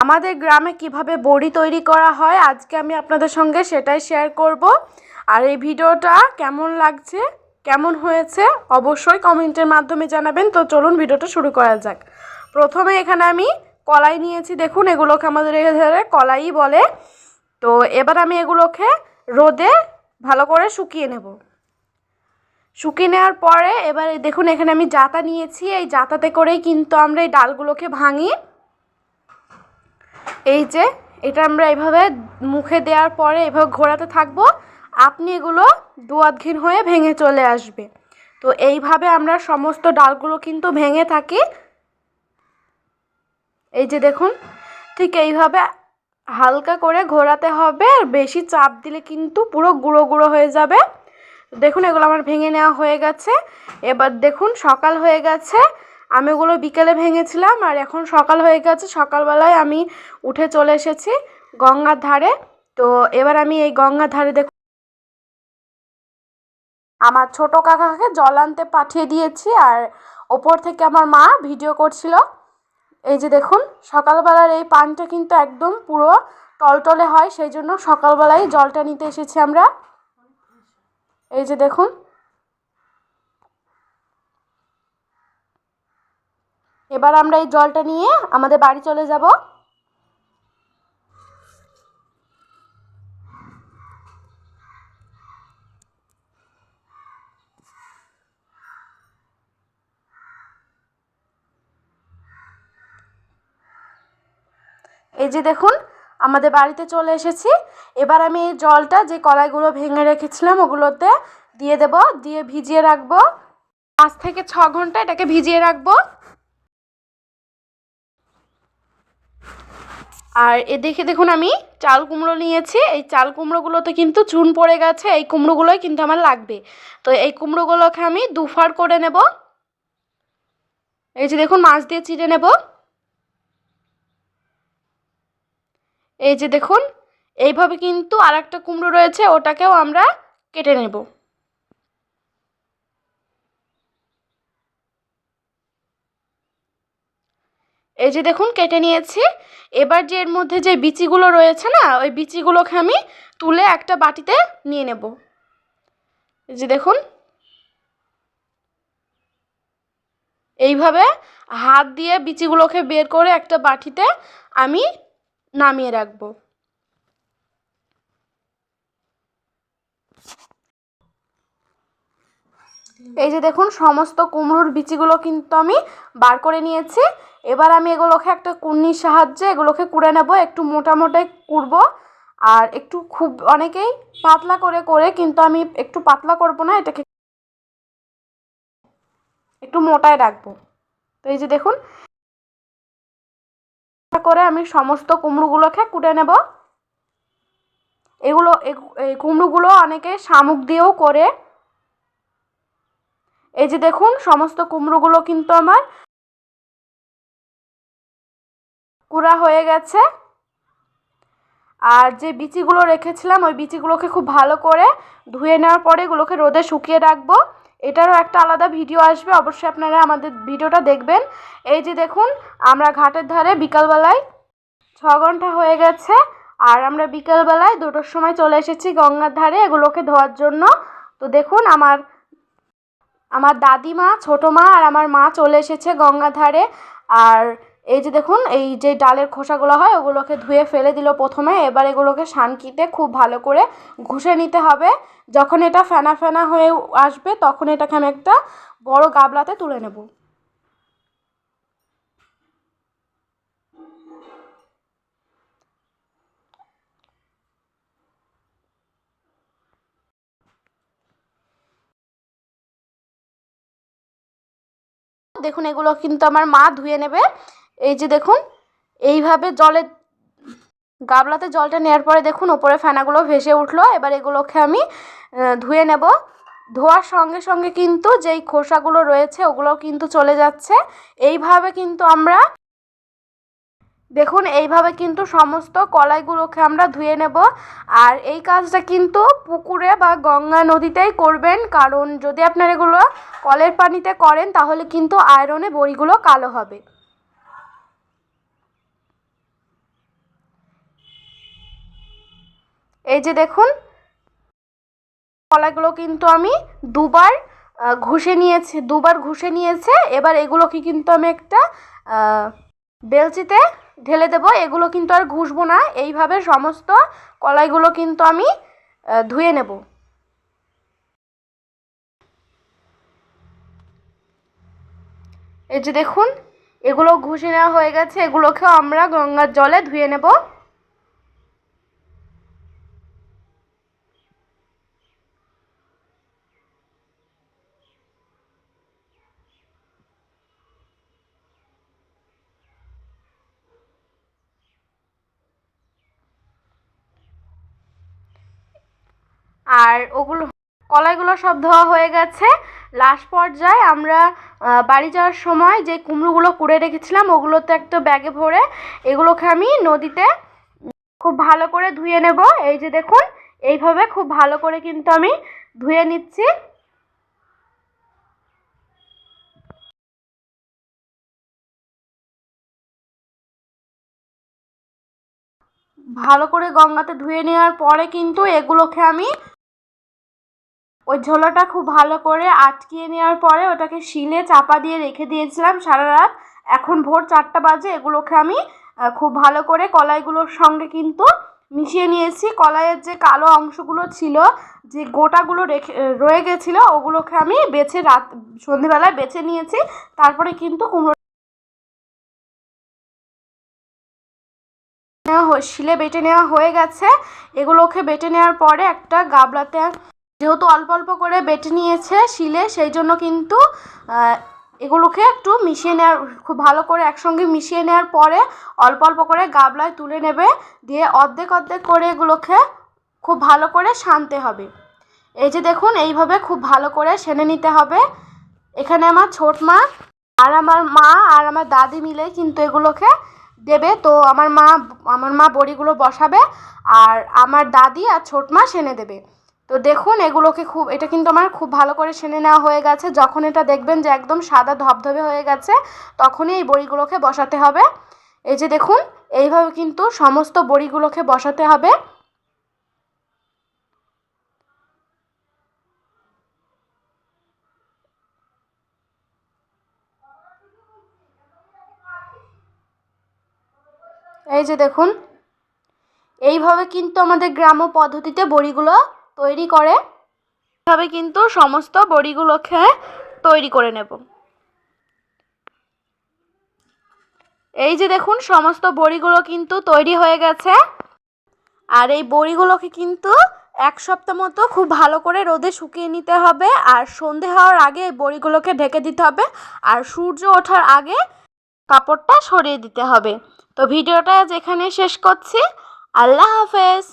আমাদের গ্রামে কিভাবে বড়ি তৈরি করা হয় আজকে আমি আপনাদের সঙ্গে সেটাই শেয়ার করব। আর এই ভিডিওটা কেমন লাগছে, কেমন হয়েছে অবশ্যই কমেন্টের মাধ্যমে জানাবেন। তো চলুন ভিডিওটা শুরু করা যাক। প্রথমে এখানে আমি কলাই নিয়েছি, দেখুন এগুলোকে আমাদের এখানে কলাই বলে। তো এবার আমি এগুলোকে রোদে ভালো করে শুকিয়ে নেব। শুকিয়ে নেওয়ার পরে এবার দেখুন এখানে আমি জাতা নিয়েছি, এই জাতাতে করেই কিন্তু আমরা এই ডালগুলোকে ভাঙি। এই যে এটা আমরা এইভাবে মুখে দেওয়ার পরে এভাবে ঘোরাতে থাকবো, আপনি এগুলো দুয়াদঘিন হয়ে ভেঙে চলে আসবে। তো এইভাবে আমরা সমস্ত ডালগুলো কিন্তু ভেঙে থাকি। এই যে দেখুন ঠিক এইভাবে হালকা করে ঘোরাতে হবে, আর বেশি চাপ দিলে কিন্তু পুরো গুঁড়ো গুঁড়ো হয়ে যাবে। দেখুন এগুলো আমার ভেঙে নেওয়া হয়ে গেছে। এবার দেখুন সকাল হয়ে গেছে, আমি ওগুলো বিকেলে ভেঙেছিলাম আর এখন সকাল হয়ে গেছে। সকালবেলায় আমি উঠে চলে এসেছি গঙ্গার ধারে। তো এবার আমি এই গঙ্গার ধারে দেখুন আমার ছোট কাকাকে জল আনতে পাঠিয়ে দিয়েছি, আর ওপর থেকে আমার মা ভিডিও করছিল। এই যে দেখুন সকালবেলার এই পানটা কিন্তু একদম পুরো টলটলে হয়, সেই জন্য সকালবেলায় জলটা নিতে এসেছি আমরা। এই যে দেখুন এবার আমরা এই জলটা নিয়ে আমাদের বাড়ি চলে যাব। এই যে দেখুন আমাদের বাড়িতে চলে এসেছি। এবার আমি এই জলটা যে কলাইগুলো ভেঙে রেখেছিলাম ওগুলোতে দিয়ে দেব, দিয়ে ভিজিয়ে রাখবো 5 থেকে 6 ঘন্টা এটাকে ভিজিয়ে রাখবো। আর এদিকে দেখুন আমি চাল কুমড়ো নিয়েছি, এই চাল কুমড়োগুলোতে কিন্তু চুন পড়ে গেছে, এই কুমড়োগুলোই কিন্তু আমার লাগবে। তো এই কুমড়োগুলোকে আমি দুফার করে নেব। এই যে দেখুন মাছ দিয়ে চিড়ে নেব। এই যে দেখুন এইভাবে কিন্তু আর একটা কুমড়ো রয়েছে, ওটাকেও আমরা কেটে নেব। এই যে দেখুন কেটে নিয়েছি। এবার যে এর মধ্যে যে বিচিগুলো রয়েছে না, ওই বিচিগুলোকে আমি তুলে একটা বাটিতে নিয়ে নেব। এই যে দেখুন এইভাবে হাত দিয়ে বিচিগুলোকে বের করে একটা বাটিতে আমি নামিয়ে রাখবো। এই যে দেখুন সমস্ত কুমড়োর বিচিগুলো কিন্তু আমি বার করে নিয়েছি। এবার আমি এগুলোকে একটা কুর্নির সাহায্যে এগুলোকে কুড়ে নেব, একটু মোটা মোটাই কুড়বো। আর একটু খুব অনেকেই পাতলা করে করে, কিন্তু আমি একটু পাতলা করব না, এটাকে একটু মোটায় রাখবো। তো এই যে দেখুন করে আমি সমস্ত কুমড়োগুলোকে কুড়ে নেব। এগুলো এই কুমড়োগুলো অনেকে শামুক দিয়েও করে। এই যে দেখুন সমস্ত কুমড়োগুলো কিন্তু আমার কুড়া হয়ে গেছে। আর যে বিচিগুলো রেখেছিলাম ওই বিচিগুলোকে খুব ভালো করে ধুয়ে নেওয়ার পরে এগুলোকে রোদে শুকিয়ে রাখবো। এটারও একটা আলাদা ভিডিও আসবে, অবশ্যই আপনারা আমাদের ভিডিওটা দেখবেন। এই যে দেখুন আমরা ঘাটের ধারে বিকালবেলায় 6 ঘন্টা হয়ে গেছে, আর আমরা বিকালবেলায় 2টোর সময় চলে এসেছি গঙ্গার ধারে এগুলোকে ধোয়ার জন্য। তো দেখুন আমার দাদিমা, ছোটো মা আর আমার মা চলে এসেছে গঙ্গার ধারে। আর এই যে দেখুন এই যে ডালের খোসাগুলো হয় ওগুলোকে ধুয়ে ফেলে দিল প্রথমে। এবার এগুলোকে সানকিতে খুব ভালো করে ঘষে নিতে হবে। যখন এটা ফেনা ফেনা হয়ে আসবে তখন এটাকে আমি একটা বড় গামলাতে তুলে নেব। দেখুন এগুলো কিন্তু আমার মা ধুয়ে নেবে। এই যে দেখুন এইভাবে গামলাতে জলটা নেওয়ার পরে দেখুন ওপরে ফেনাগুলো ভেসে উঠলো। এবার এগুলোকে আমি ধুয়ে নেব। ধোয়ার সঙ্গে সঙ্গে কিন্তু যেই খোসাগুলো রয়েছে ওগুলোও কিন্তু চলে যাচ্ছে। এইভাবে কিন্তু আমরা দেখুন এইভাবে কিন্তু সমস্ত কলাইগুলোকে আমরা ধুয়ে নেব। আর এই কাজটা কিন্তু পুকুরে বা গঙ্গা নদীতেই করবেন, কারণ যদি আপনারা এগুলো কলের পানিতে করেন তাহলে কিন্তু আয়রনে বড়িগুলো কালো হবে। এই যে দেখুন কলাইগুলো কিন্তু আমি দুবার ঘষে নিয়েছে। এবার এগুলোকে কিন্তু আমি একটা বেলচিতে ঢেলে দেব। এগুলো কিন্তু আর ঘষবো না, এইভাবে সমস্ত কলাইগুলো কিন্তু আমি ধুয়ে নেব। এই যে দেখুন এগুলো ঘষে নেওয়া হয়ে গেছে, এগুলোকেও আমরা গঙ্গার জলে ধুয়ে নেব। আর ওগুলো কলাইগুলো সব ধোয়া হয়ে গেছে। লাস্ট পর্যায়ে আমরা বাড়ি যাওয়ার সময় যে কুমড়োগুলো কুড়ে রেখেছিলাম ওগুলোতে একটা ব্যাগে ভরে এগুলোকে আমি নদীতে খুব ভালো করে ধুয়ে নেব। এই যে দেখুন এইভাবে খুব ভালো করে কিন্তু আমি ধুয়ে নিচ্ছি। ভালো করে গঙ্গাতে ধুয়ে নেওয়ার পরে কিন্তু এগুলোকে আমি ওই ঝোলাটা খুব ভালো করে আটকিয়ে নেওয়ার পরে ওটাকে শিলে চাপা দিয়ে রেখে দিয়েছিলাম সারা রাত। এখন ভোর 4টা বাজে, এগুলোকে আমি খুব ভালো করে কলাইগুলোর সঙ্গে কিন্তু মিশিয়ে নিয়েছি। কলাইয়ের যে কালো অংশগুলো ছিল, যে গোটাগুলো রয়ে গেছিলো, ওগুলোকে আমি সন্ধেবেলায় বেছে নিয়েছি। তারপরে কিন্তু কুমড়ো শিলে বেটে নেওয়া হয়ে গেছে। এগুলোকে বেটে নেওয়ার পরে একটা গাবলাতে, যেহেতু অল্প অল্প করে বেটে নিয়েছে শিলে, সেই জন্য কিন্তু এগুলোকে একটু মিশিয়ে নেওয়ার, খুব ভালো করে একসঙ্গে মিশিয়ে নেওয়ার পরে অল্প অল্প করে গাবলায় তুলে নেবে, দিয়ে অর্ধেক অর্ধেক করে এগুলোকে খুব ভালো করে সানতে হবে। এই যে দেখুন এইভাবে খুব ভালো করে সেনে নিতে হবে। এখানে আমার ছোট মা আর আমার দাদি মিলে কিন্তু এগুলোকে দেবে। তো আমার মা বড়িগুলো বসাবে আর আমার দাদি আর ছোট মা সেনে দেবে। তো দেখুন এটা কিন্তু আমার খুব ভালো করে সেনে নেওয়া হয়ে গেছে। যখন এটা দেখবেন যে একদম সাদা ধবধবে হয়ে গেছে, তখনই এই বড়িগুলোকে বসাতে হবে। এই যে দেখুন এইভাবে কিন্তু সমস্ত বড়িগুলোকে বসাতে হবে। এই যে দেখুন এইভাবে কিন্তু আমাদের গ্রাম্য পদ্ধতিতে বড়িগুলো তৈরি করে। এইভাবে কিন্তু সমস্ত বড়িগুলোকে তৈরি করে নেব। এই যে দেখুন সমস্ত বড়িগুলো কিন্তু তৈরি হয়ে গেছে। আর এই বড়িগুলোকে কিন্তু 1 সপ্তাহ মতো খুব ভালো করে রোদে শুকিয়ে নিতে হবে। আর সন্ধে হওয়ার আগে এই বড়িগুলোকে ঢেকে দিতে হবে, আর সূর্য ওঠার আগে কাপড়টা সরিয়ে দিতে হবে। তো ভিডিওটা আজ এখানে শেষ করছি। আল্লাহ হাফেজ।